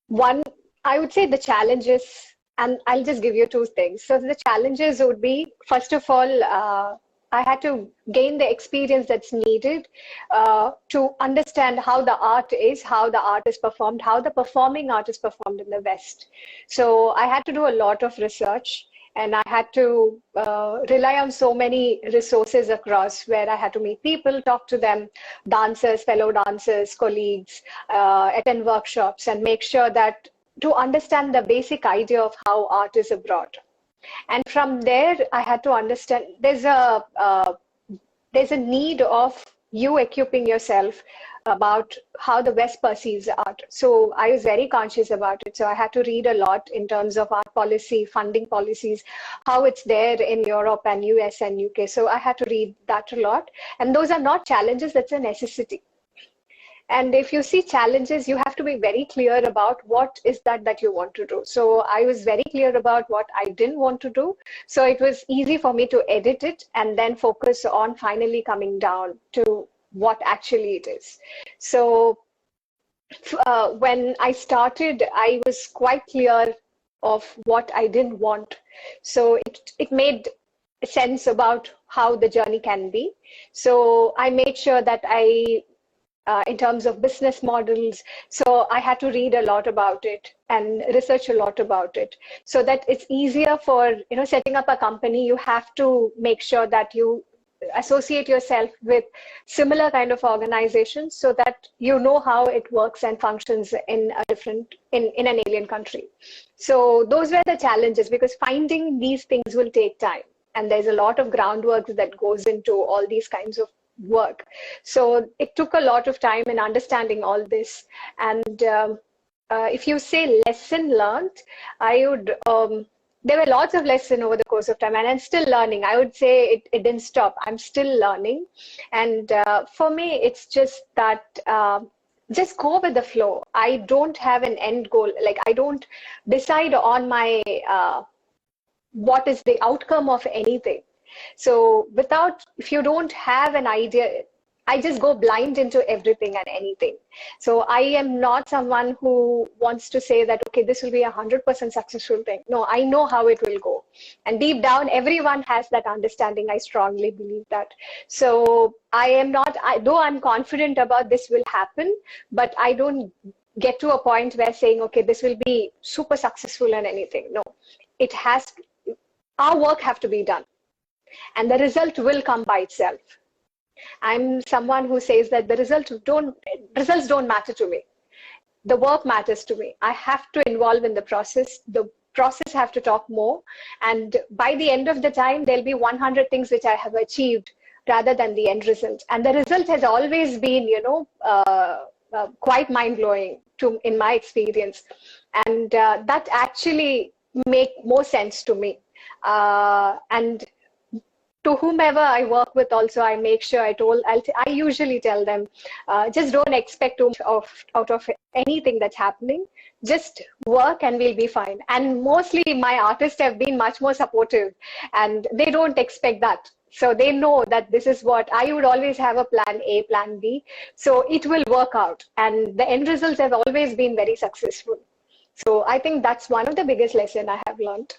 One, I would say the challenges, and I'll just give you two things. So the challenges would be, first of all, I had to gain the experience that's needed to understand how the art is, how the art is performed, how the performing art is performed in the West. So I had to do a lot of research, and I had to rely on so many resources across, where I had to meet people, talk to them, dancers, fellow dancers, colleagues, attend workshops, and make sure that to understand the basic idea of how art is abroad. And from there, I had to understand there's a need of you equipping yourself about how the West perceives art. So I was very conscious about it. So I had to read a lot in terms of art policy, funding policies, how it's there in Europe and US and UK. So I had to read that a lot. And those are not challenges, that's a necessity. And if you see challenges, you have to be very clear about what is that you want to do. So I was very clear about what I didn't want to do. So it was easy for me to edit it and then focus on finally coming down to what actually it is. So when I started, I was quite clear of what I didn't want. So it made sense about how the journey can be. So I made sure that in terms of business models, so I had to read a lot about it and research a lot about it, so that it's easier for, setting up a company. You have to make sure that you associate yourself with similar kind of organizations, so that you know how it works and functions in in an alien country. So those were the challenges, because finding these things will take time, and there's a lot of groundwork that goes into all these kinds of work. So it took a lot of time in understanding all this. And if you say lesson learned, I would, there were lots of lessons over the course of time, and I'm still learning. I would say it didn't stop. I'm still learning. And for me, it's just that, just go with the flow. I don't have an end goal. Like, I don't decide on my, what is the outcome of anything. So if you don't have an idea, I just go blind into everything and anything. So I am not someone who wants to say that, okay, this will be 100% successful thing. No, I know how it will go. And deep down, everyone has that understanding. I strongly believe that. So I am not, though I'm confident about this will happen, but I don't get to a point where saying, okay, this will be super successful and anything. No, our work have to be done. And the result will come by itself. I'm someone who says that the results don't matter to me. The work matters to me. I have to involve in the process. The process have to talk more. And by the end of the time, there'll be 100 things which I have achieved rather than the end result. And the result has always been, quite mind-blowing in my experience. And that actually make more sense to me. And to whomever I work with also, I make sure I usually tell them, just don't expect too much out of anything that's happening. Just work and we'll be fine. And mostly my artists have been much more supportive, and they don't expect that. So they know that this is what I would always have, a plan A, plan B. So it will work out. And the end results have always been very successful. So I think that's one of the biggest lessons I have learned.